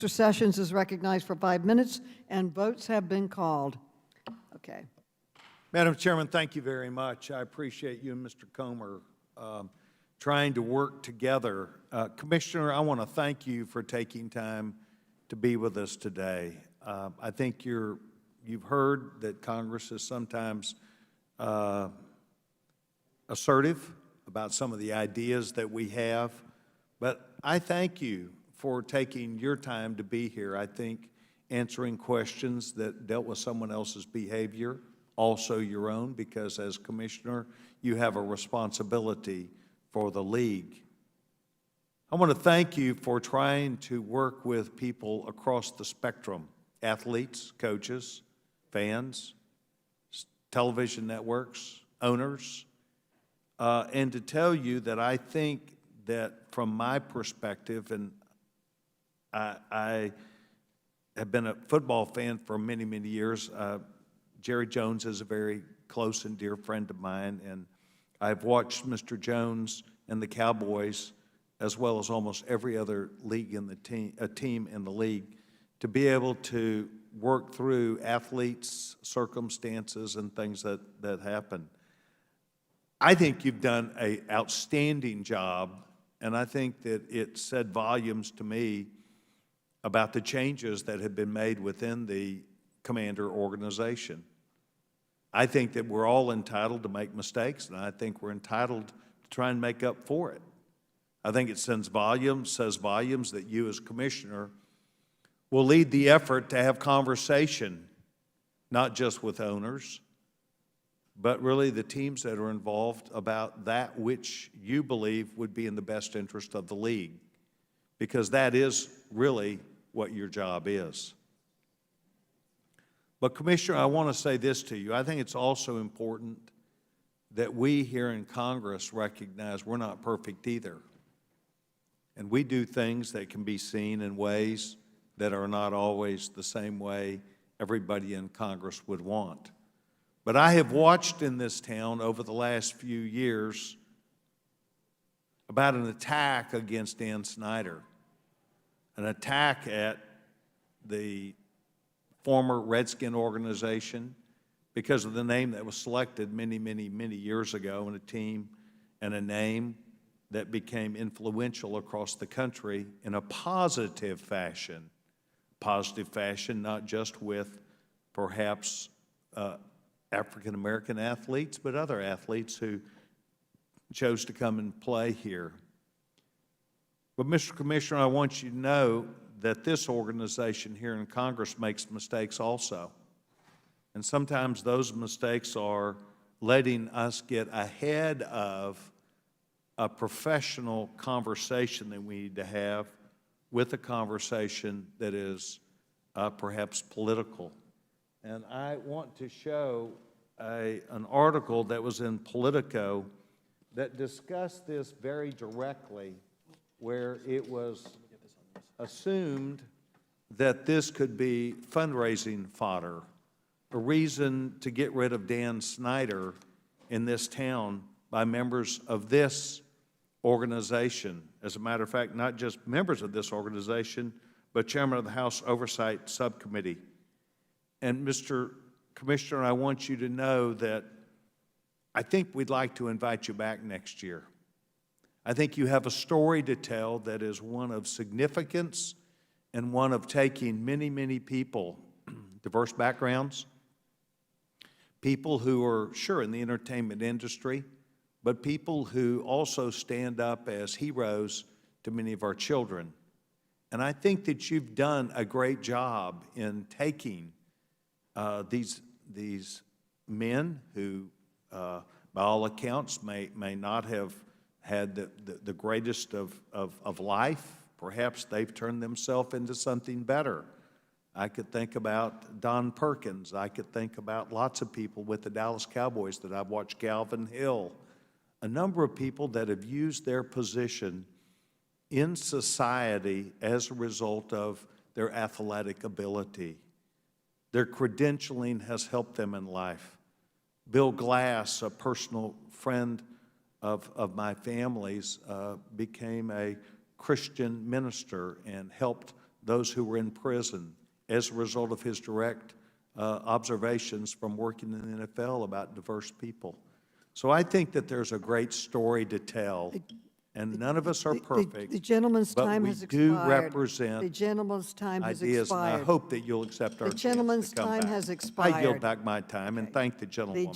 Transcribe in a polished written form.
Mr. Sessions is recognized for 5 minutes, and votes have been called. Okay. Madam Chairman, thank you very much. I appreciate you and Mr. Comer trying to work together. Commissioner, I want to thank you for taking time to be with us today. I think you've heard that Congress is sometimes assertive about some of the ideas that we have, but I thank you for taking your time to be here. I think answering questions that dealt with someone else's behavior, also your own, because as commissioner, you have a responsibility for the league. I want to thank you for trying to work with people across the spectrum, athletes, coaches, fans, television networks, owners, and to tell you that I think that from my perspective, and I have been a football fan for many, many years. Jerry Jones is a very close and dear friend of mine, and I've watched Mr. Jones and the Cowboys, as well as almost every other league in the team in the league, to be able to work through athletes' circumstances and things that happen. I think you've done an outstanding job, and I think that it said volumes to me about the changes that have been made within the Commander organization. I think that we're all entitled to make mistakes, and I think we're entitled to try and make up for it. I think it says volumes that you as commissioner will lead the effort to have conversation, not just with owners, but really the teams that are involved about that which you believe would be in the best interest of the league, because that is really what your job is. But Commissioner, I want to say this to you. I think it's also important that we here in Congress recognize we're not perfect either. And we do things that can be seen in ways that are not always the same way everybody in Congress would want. But I have watched in this town over the last few years about an attack against Dan Snyder, an attack at the former Redskin organization because of the name that was selected many, many, many years ago, and a team and a name that became influential across the country in a positive fashion. Positive fashion, not just with perhaps African-American athletes, but other athletes who chose to come and play here. But Mr. Commissioner, I want you to know that this organization here in Congress makes mistakes also. And sometimes those mistakes are letting us get ahead of a professional conversation that we need to have with a conversation that is perhaps political. And I want to show an article that was in Politico that discussed this very directly, where it was assumed that this could be fundraising fodder, a reason to get rid of Dan Snyder in this town by members of this organization. As a matter of fact, not just members of this organization, but chairman of the House Oversight Subcommittee. And Mr. Commissioner, I want you to know that I think we'd like to invite you back next year. I think you have a story to tell that is one of significance and one of taking many, many people, diverse backgrounds, people who are, sure, in the entertainment industry, but people who also stand up as heroes to many of our children. And I think that you've done a great job in taking these men who, by all accounts, may not have had the greatest of life. Perhaps they've turned themselves into something better. I could think about Don Perkins. I could think about lots of people with the Dallas Cowboys that I've watched, Calvin Hill, a number of people that have used their position in society as a result of their athletic ability. Their credentialing has helped them in life. Bill Glass, a personal friend of my family's, became a Christian minister and helped those who were in prison as a result of his direct observations from working in the NFL about diverse people. So I think that there's a great story to tell, and none of us are perfect. The gentleman's but time we has do expired. represent The gentleman's time has ideas, and I expired. hope that you'll accept our The chance gentleman's to come time back. has I expired. yield back my time and thank the The gentlewoman.